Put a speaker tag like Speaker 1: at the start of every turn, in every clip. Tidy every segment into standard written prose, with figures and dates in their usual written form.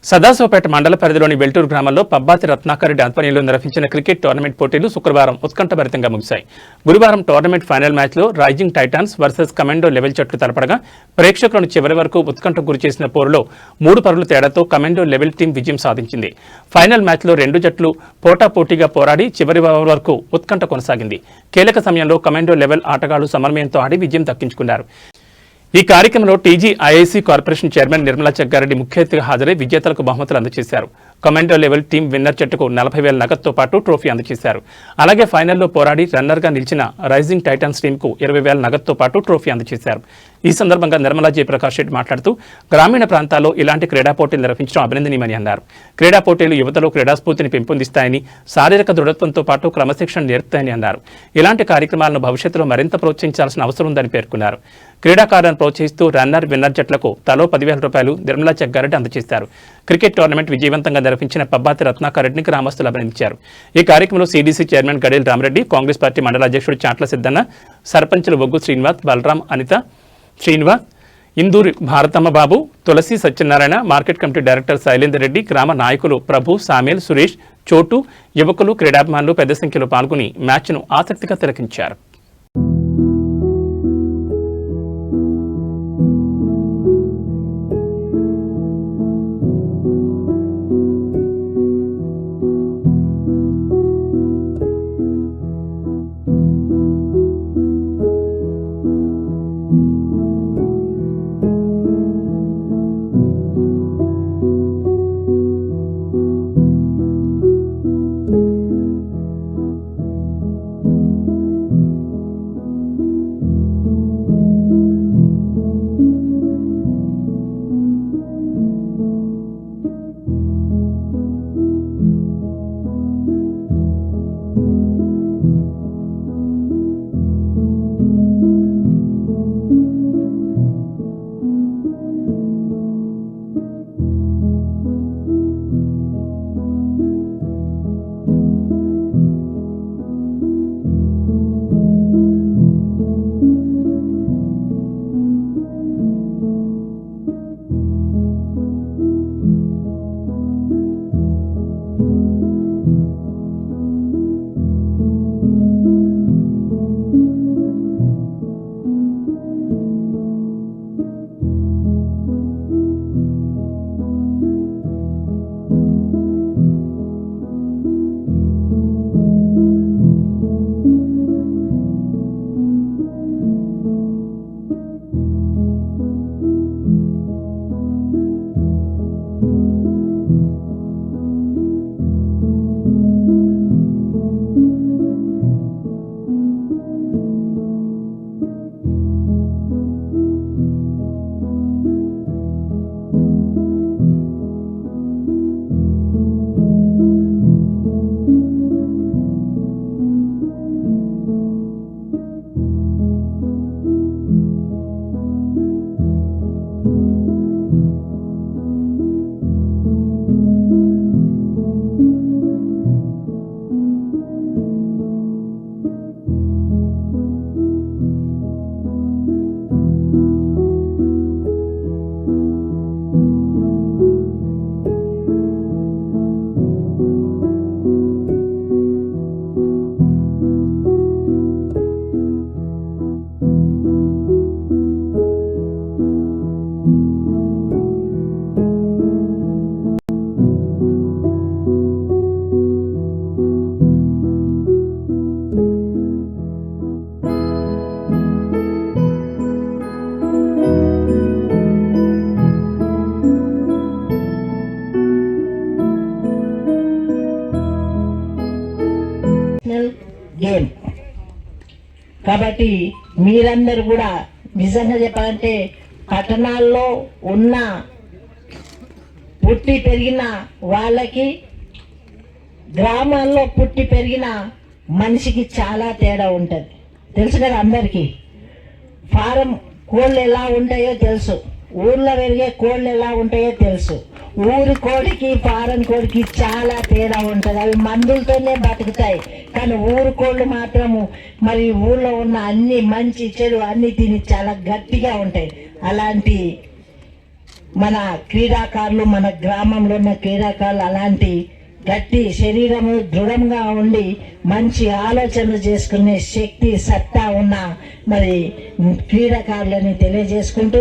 Speaker 1: సదాశివపేట మండల పరిధిలోని వెల్టూరు గ్రామంలో పబ్బాతి రత్నాకర్ రెడ్డి ఆధ్వర్యంలో నిర్వహించిన క్రికెట్ టోర్నమెంట్ పోటీలు శుక్రవారం ఉత్కంఠభరితంగా ముగిశాయి. గురువారం టోర్నమెంట్ ఫైనల్ మ్యాచ్లో Rising Titans versus Commando Level జట్లు తలపడగా ప్రేక్షకులను చివరి వరకు ఉత్కంఠకు గురిచేసిన పోరులో 3 పరుగుల తేడాతో కమాండో లెవెల్ టీం విజయం సాధించింది. ఫైనల్ మ్యాచ్లో 2 జట్లు పోటాపోటీగా పోరాడి చివరి ఓవర్ వరకు ఉత్కంఠ కొనసాగింది. కీలక సమయంలో కమాండో లెవెల్ ఆటగాళ్లు సమన్వయంతో ఆడి విజయం దక్కించుకున్నారు. ఈ కార్యక్రమంలో TGIIC corporation chairman Nirmala Jaggareddy ముఖ్య అతిథిగా హాజరై విజేతలకు బహుమతులు అందజేశారు. కమాండో లెవెల్ టీం విన్నర్ జట్టుకు 40,000 నగదుతో పాటు ట్రోఫీ అందజేశారు. అలాగే ఫైనల్లో పోరాడి రన్నర్గా నిలిచిన రైజింగ్ టైటాన్స్ టీంకు 20,000 నగదుతో పాటు ట్రోఫీ అందజేశారు. ఈ సందర్భంగా నిర్మలా జయప్రకాష్ రెడ్డి మాట్లాడుతూ గ్రామీణ ప్రాంతాల్లో ఇలాంటి క్రీడా పోటీలు నిర్వహించడం అభినందనీయమని అన్నారు. క్రీడా పోటీలు యువతలో క్రీడాస్ఫూర్తిని పెంపొందిస్తాయని, శారీరక దృఢత్వంతో పాటు క్రమశిక్షణ నేర్పుతాయని అన్నారు. ఇలాంటి కార్యక్రమాలను భవిష్యత్తులో మరింత ప్రోత్సహించాల్సిన అవసరం ఉందని పేర్కొన్నారు. క్రీడాకారులను ప్రోత్సహిస్తూ రన్నర్, విన్నర్ జట్లకు తలో 10,000 రూపాయలు నిర్మలా జగ్గారెడ్డి అందజేశారు. క్రికెట్ టోర్నమెంట్ విజయవంతంగా నిర్వహించిన పబ్బాతి రత్నాకర్ రెడ్డిని గ్రామస్తులు అభినందించారు. ఈ కార్యక్రమంలో CDC chairman Gadel Ramareddy, Congress party మండల అధ్యక్షుడు చాట్ల సిద్దన్న, సర్పంచులు Boggu Srinivas, Balaram, Anitha, Srinivas, Induri Bharatamma Babu, Tulasi Satyanarayana, market committee director Shailender Reddy, గ్రామ నాయకులు ప్రభు, సామేల్, సురేష్, చోటు, యువకులు, క్రీడాభిమానులు పెద్ద సంఖ్యలో పాల్గొని మ్యాచ్ను ఆసక్తిగా తిలకించారు.
Speaker 2: గేమ్ కాబట్టి మీరందరూ కూడా నిజంగా చెప్పాలంటే పట్టణాల్లో ఉన్న పుట్టి పెరిగిన వాళ్ళకి గ్రామాల్లో పుట్టి పెరిగిన మనిషికి చాలా తేడా ఉంటుంది. తెలుసు కదా అందరికీ. ఫారం కోళ్ళు ఎలా ఉంటాయో తెలుసు, ఊర్లో పెరిగే కోళ్ళు ఎలా ఉంటాయో తెలుసు. ఊరి కోడికి ఫారెన్ కోడికి చాలా తేడా ఉంటుంది. అవి మందులతోనే బతుకుతాయి, కానీ ఊరు కోళ్ళు మాత్రము మరి ఊళ్ళో ఉన్న అన్ని మంచి చెడు అన్ని తిని చాలా గట్టిగా ఉంటాయి. అలాంటి మన క్రీడాకారులు, మన గ్రామంలో ఉన్న క్రీడాకారులు అలాంటి గట్టి శరీరము దృఢంగా ఉండి మంచి ఆలోచనలు చేసుకునే శక్తి సత్తా ఉన్న మరి క్రీడాకారులని తెలియజేసుకుంటూ,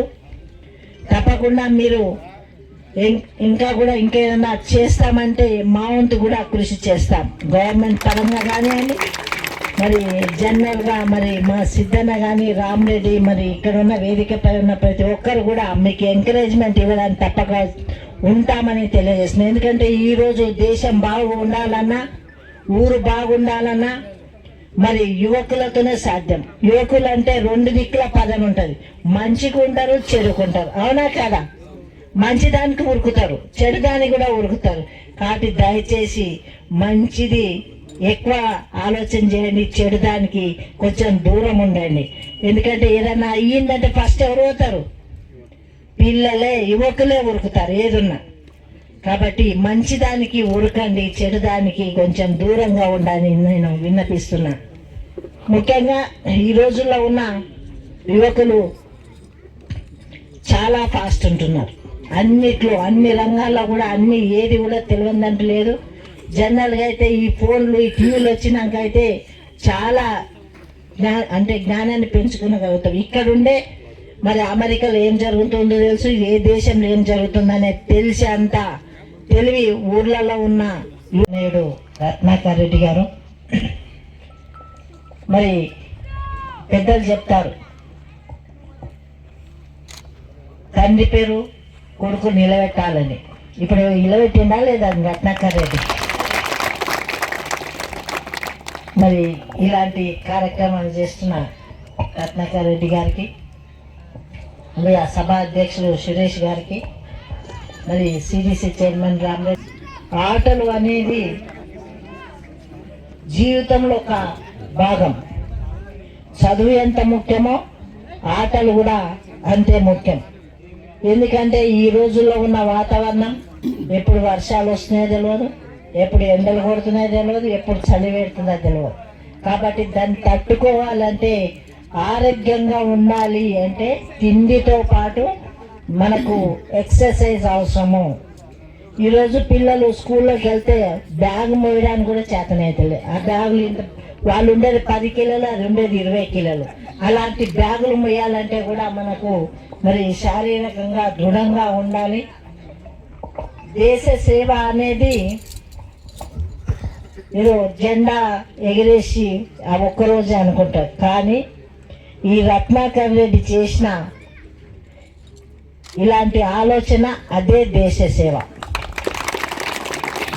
Speaker 2: తప్పకుండా మీరు ఇంకా కూడా ఇంకేదైనా చేస్తామంటే మా వంతు కూడా కృషి చేస్తాం. గవర్నమెంట్ పరంగా కానివ్వండి, మరి జనరల్గా మరి మా సిద్ధన్న కానీ రామరెడ్డి, మరి ఇక్కడ ఉన్న వేదికపై ఉన్న ప్రతి ఒక్కరు కూడా మీకు ఎంకరేజ్మెంట్ ఇవ్వడానికి తప్పక ఉంటామని తెలియజేస్తున్నాం. ఎందుకంటే ఈరోజు దేశం బాగుండాలన్నా, ఊరు బాగుండాలన్నా మరి యువకులతోనే సాధ్యం. యువకులు అంటే రెండు దిక్కుల పదం ఉంటుంది, మంచికి ఉంటారు, చెడుకుంటారు. అవునా కదా? మంచి దానికి ఉరుకుతారు, చెడు దానికి కూడా ఉరుకుతారు. కాబట్టి దయచేసి మంచిది ఎక్కువ ఆలోచన చేయండి, చెడు దానికి కొంచెం దూరం ఉండండి. ఎందుకంటే ఏదన్నా అయ్యిందంటే ఫస్ట్ ఎవరు పోతారు? పిల్లలే, యువకులే ఉరుకుతారు ఏదున్నా. కాబట్టి మంచిదానికి ఉరకండి, చెడు దానికి కొంచెం దూరంగా ఉండాలని నేను విన్నపిస్తున్నా. ముఖ్యంగా ఈ రోజుల్లో ఉన్న యువకులు చాలా ఫాస్ట్ ఉంటున్నారు. అన్నిట్లో, అన్ని రంగాల్లో కూడా అన్ని ఏది కూడా తెలియదంటూ లేదు. జనరల్గా అయితే ఈ ఫోన్లు, ఈ టీవీలు వచ్చినాక అయితే చాలా జ్ఞానాన్ని పెంచుకోగలుగుతాం. ఇక్కడుండే మరి అమెరికాలో ఏం జరుగుతుందో తెలుసు, ఏ దేశంలో ఏం జరుగుతుందనే తెలిసే అంత తెలివి ఊర్లలో ఉన్న నేడు రత్నాకర్ రెడ్డి గారు. మరి పెద్దలు చెప్తారు, తండ్రి పేరు కొడుకు నిలబెట్టాలని. ఇప్పుడు నిలబెట్టిండా లేదా రత్నాకర్ రెడ్డి? మరి ఇలాంటి కార్యక్రమాలు చేస్తున్న రత్నాకర్ రెడ్డి గారికి, మరి ఆ సభ అధ్యక్షులు సురేష్ గారికి, మరి సిడిసి చైర్మన్ రామరెడ్డి. ఆటలు అనేది జీవితంలో ఒక భాగం. చదువు ఎంత ముఖ్యమో ఆటలు కూడా అంతే ముఖ్యం. ఎందుకంటే ఈ రోజుల్లో ఉన్న వాతావరణం, ఎప్పుడు వర్షాలు వస్తున్నాయో తెలియదు, ఎప్పుడు ఎండలు కొడుతున్నాయో తెలియదు, ఎప్పుడు చలి పెడుతుందో తెలియదు. కాబట్టి దాన్ని తట్టుకోవాలంటే, ఆరోగ్యంగా ఉండాలి అంటే తిండితో పాటు మనకు ఎక్సర్సైజ్ అవసరము. ఈరోజు పిల్లలు స్కూల్లోకి వెళ్తే బ్యాగ్ మోయడానికి కూడా చేతనైతలే. ఆ బ్యాగులు వాళ్ళు ఉండేది 10 కిలోలు, అది ఉండేది 20 కిలోలు. అలాంటి బ్యాగులు మోయాలంటే కూడా మనకు మరి శారీరకంగా దృఢంగా ఉండాలి. దేశ సేవ అనేది ఏదో జెండా ఎగిరేసి ఆ ఒక్కరోజే అనుకుంటారు. కానీ ఈ రత్నాకర్ రెడ్డి చేసిన ఇలాంటి ఆలోచన అదే దేశ సేవ.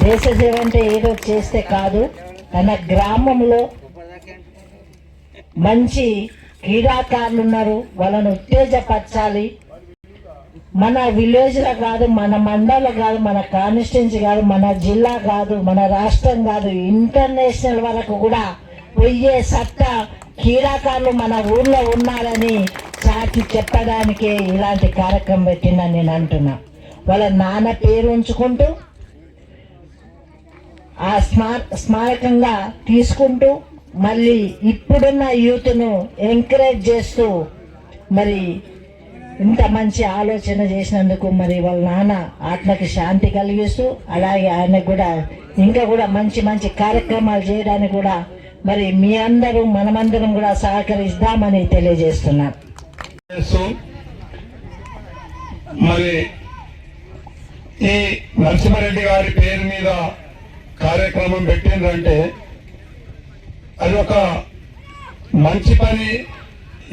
Speaker 2: దేశ సేవ అంటే ఏదో చేస్తే కాదు, తన గ్రామంలో మంచి క్రీడాకారులు ఉన్నారు, వాళ్ళను ఉత్తేజపరచాలి. మన విలేజ్లో కాదు, మన మండలం కాదు, మన కాన్స్టిట్యున్సీ కాదు, మన జిల్లా కాదు, మన రాష్ట్రం కాదు, ఇంటర్నేషనల్ వరకు కూడా పోయే సత్తా క్రీడాకారులు మన ఊర్లో ఉన్నారని చాటి చెప్పడానికే ఇలాంటి కార్యక్రమం పెట్టిందని నేను అంటున్నా. వాళ్ళ నాన్న పేరు ఉంచుకుంటూ ఆ స్మారకంగా తీసుకుంటూ మళ్ళీ ఇప్పుడున్న యూత్ను ఎంకరేజ్ చేస్తూ మరి ఇంత మంచి ఆలోచన చేసినందుకు మరి వాళ్ళ నాన్న ఆత్మకి శాంతి కలిగిస్తూ, అలాగే ఆయనకు కూడా ఇంకా కూడా మంచి మంచి కార్యక్రమాలు చేయడానికి కూడా మరి మీ అందరూ మనమందరం కూడా సహకరిస్తామని తెలియజేస్తున్నాను.
Speaker 3: మరి ఈ నరసింహారెడ్డి గారి పేరు మీద కార్యక్రమం పెట్టిందంటే అది ఒక మంచి పని.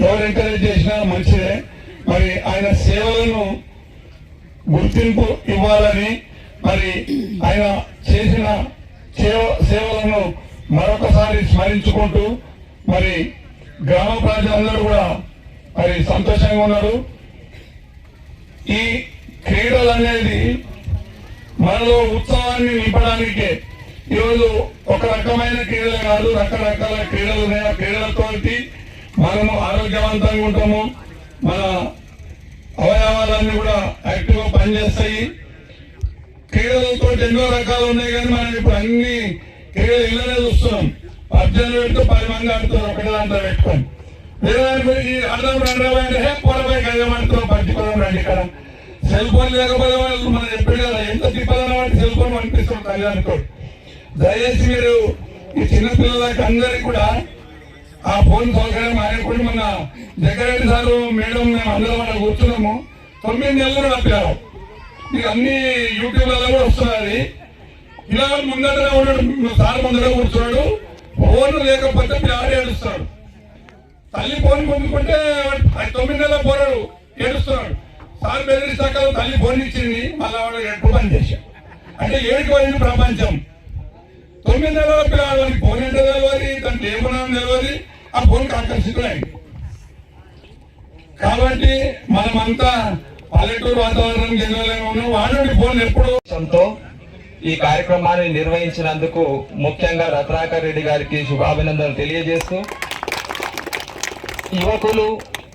Speaker 3: ఎవరు ఎంకరేజ్ చేసినా మంచిదే. మరి ఆయన సేవలను గుర్తింపు ఇవ్వాలని, మరి ఆయన చేసిన సేవలను మరొకసారి స్మరించుకుంటూ మరి గ్రామ ప్రజలందరూ కూడా మరి సంతోషంగా ఉన్నారు. ఈ క్రీడలు అనేది మనలో ఉత్సాహాన్ని నింపడానికే. ఈరోజు ఒక రకమైన క్రీడలు కాదు, రకరకాల క్రీడలు ఉన్నాయి. ఆ క్రీడలతో మనము ఆరోగ్యవంతంగా ఉంటాము, మన అవయవాలన్నీ కూడా యాక్టివ్ గా పనిచేస్తాయి. క్రీడలతో ఎన్నో రకాలు ఉన్నాయి, కానీ మనం ఇప్పుడు అన్ని క్రీడలు ఇళ్ళనే చూస్తున్నాం. 18 పెడుతూ 10 మంది ఆడుతున్నారు ఒకటే దాంట్లో పెట్టుకొని. వేరే అర్థం 2 అంటే 40 గజం ఆడుతున్నాం, 10 రండి ఇక్కడ సెల్ ఫోన్ లేకపోతే వాళ్ళు మనం చెప్పాడు కదా, ఎంత తిప్పాలన్నా వాటి సెల్ ఫోన్ అనిపిస్తుంది తల్లిదండ్రులు. దయచేసి మీరు ఈ చిన్నపిల్లలకి అందరికి కూడా ఆ ఫోన్ సౌకర్యం ఆయన కూడా మన జగ్గారెడ్డి సారు మేడం మేము అందరం అక్కడ కూర్చున్నాము. 9 నెలలు నా పిల్లలు మీకు అన్ని యూట్యూబ్లలో కూడా వస్తున్నది. పిల్లలు ముందర ఉన్నాడు, సార్ ముందర కూర్చున్నాడు, ఫోన్ లేకపోతే పిల్లలు ఏడుస్తున్నాడు. తల్లి ఫోన్ పొందుకుంటే 9 నెలల పోరాడు ఏడుస్తున్నాడు. సార్ బెదిరిస్తాక తల్లి ఫోన్ ఇచ్చింది, మళ్ళా వాడు ఎప్పుడు పని చేశాడు. అంటే ఏడుకు పోయింది ప్రపంచం. 9 నెలల పిల్లలకి ఫోన్ ఏంటో తెలియదు, దాంట్లో ఏమన్నా తెలియదు, ఆ ఫోన్కి ఆకర్షితులైంది. కాబట్టి మనమంతా పల్లెటూరు వాతావరణం జనరల్గా ఉన్నాం. వాడండి ఫోన్ ఎప్పుడు.
Speaker 4: ఈ కార్యక్రమాన్ని నిర్వహించినందుకు ముఖ్యంగా రత్నాకర్ రెడ్డి గారికి శుభాభినందనలు తెలియజేస్తూ, యువకులు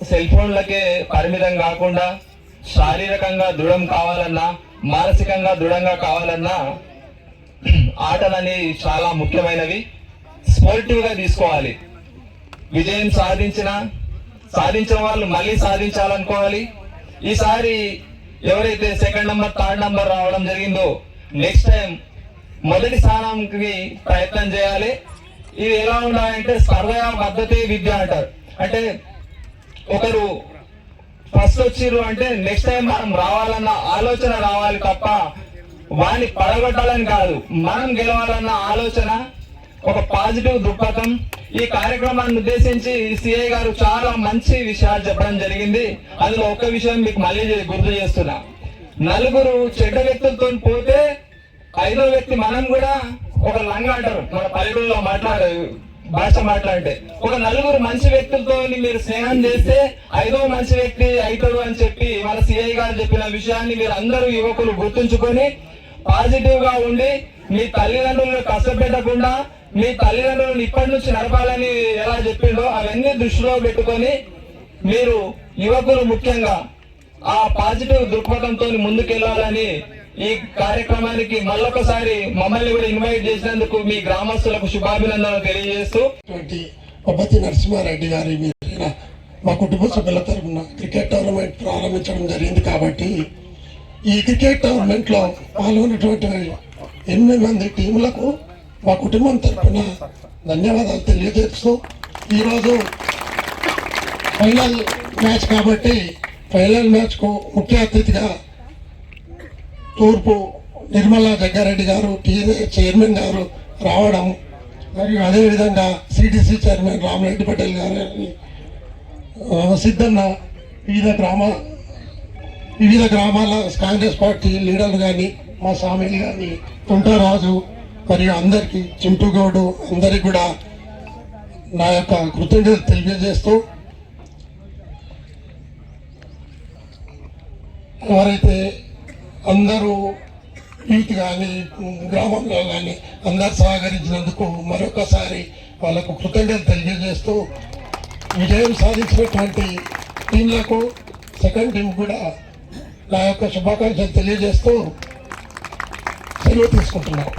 Speaker 4: సెల్ ఫోన్లకే పరిమితం కాకుండా శారీరకంగా దృఢం కావాలన్నా, మానసికంగా దృఢంగా కావాలన్నా ఆటలని చాలా ముఖ్యమైనవి. స్పోర్టివ్ గా తీసుకోవాలి. విజయం సాధించిన వాళ్ళు మళ్ళీ సాధించాలనుకోవాలి. ఈసారి ఎవరైతే సెకండ్ నంబర్, థర్డ్ నంబర్ రావడం జరిగిందో నెక్స్ట్ టైం మొదటి స్థానానికి ప్రయత్నం చేయాలి. ఇది ఎలా ఉండాలంటే స్పర్ధ మద్దతే విద్య అంటారు. అంటే ఒకరు ఫస్ట్ వచ్చిర్రు అంటే నెక్స్ట్ టైం మనం రావాలన్న ఆలోచన రావాలి తప్ప వాడిని పడగొట్టాలని కాదు, మనం గెలవాలన్న ఆలోచన, ఒక పాజిటివ్ దృక్పథం. ఈ కార్యక్రమాన్ని ఉద్దేశించి సిఐ గారు చాలా మంచి విషయాలు చెప్పడం జరిగింది. అందులో ఒక విషయం మీకు మళ్ళీ గుర్తు చేస్తున్నా. నలుగురు చెడ్డ వ్యక్తులతో పోతే 5వ వ్యక్తి మనం కూడా ఒక లంగా అంటారు మన పల్లెటూరులో భాష మాట్లాడితే, ఒక నలుగురు మంచి వ్యక్తులతో మీరు స్నేహం చేస్తే 5వ మంచి వ్యక్తి అవుతాడు అని చెప్పి మన సిఐ గారు చెప్పిన విషయాన్ని మీరు అందరూ యువకులు గుర్తుంచుకొని పాజిటివ్ గా ఉండి మీ తల్లిదండ్రులను కష్టపెట్టకుండా మీ తల్లిదండ్రులను ఇప్పటి నుంచి నడపాలని ఎలా చెప్పిండో అవన్నీ దృష్టిలో పెట్టుకొని మీరు యువకులు ముఖ్యంగా ఆ పాజిటివ్ దృక్పథంతో ముందుకెళ్లాలని ఈ కార్యక్రమానికి మళ్ళొకసారి మమ్మల్ని కూడా ఇన్వైట్ చేసినందుకు మీ గ్రామస్తులకు శుభాభినందనలు తెలియజేస్తూ,
Speaker 5: పబ్బతి నరసింహారెడ్డి గారి మీద మా కుటుంబ సభ్యుల తరఫున క్రికెట్ టోర్నమెంట్ ప్రారంభించడం జరిగింది. కాబట్టి ఈ క్రికెట్ టోర్నమెంట్ లో పాల్గొన్నటువంటి 8 మంది టీములకు మా కుటుంబం తరఫున ధన్యవాదాలు తెలియజేస్తూ, ఈరోజు ఫైనల్ మ్యాచ్ కాబట్టి ఫైనల్ మ్యాచ్ కు ముఖ్య అతిథిగా తూర్పు నిర్మలా జగ్గారెడ్డి గారు టీఏ చైర్మన్ గారు రావడం, మరియు అదేవిధంగా సిడిసి చైర్మన్ రామరెడ్డి పటేల్ గారు, సిద్ధన్న, వివిధ గ్రామాల కాంగ్రెస్ పార్టీ లీడర్లు కానీ, మా స్వామిలు కానీ, తుంటరాజు, మరియు అందరికీ, చింటూగౌడు, అందరికి కూడా నా యొక్క కృతజ్ఞతలు తెలియజేస్తూ, ఎవరైతే అందరూ యూత్ కానీ గ్రామంలో కానీ అందరు సహకరించినందుకు మరొకసారి వాళ్ళకు కృతజ్ఞతలు తెలియజేస్తూ, విజయం సాధించినటువంటి టీంలకు సెకండ్ టీం కూడా నా యొక్క శుభాకాంక్షలు తెలియజేస్తూ సెలవు తీసుకుంటున్నాను.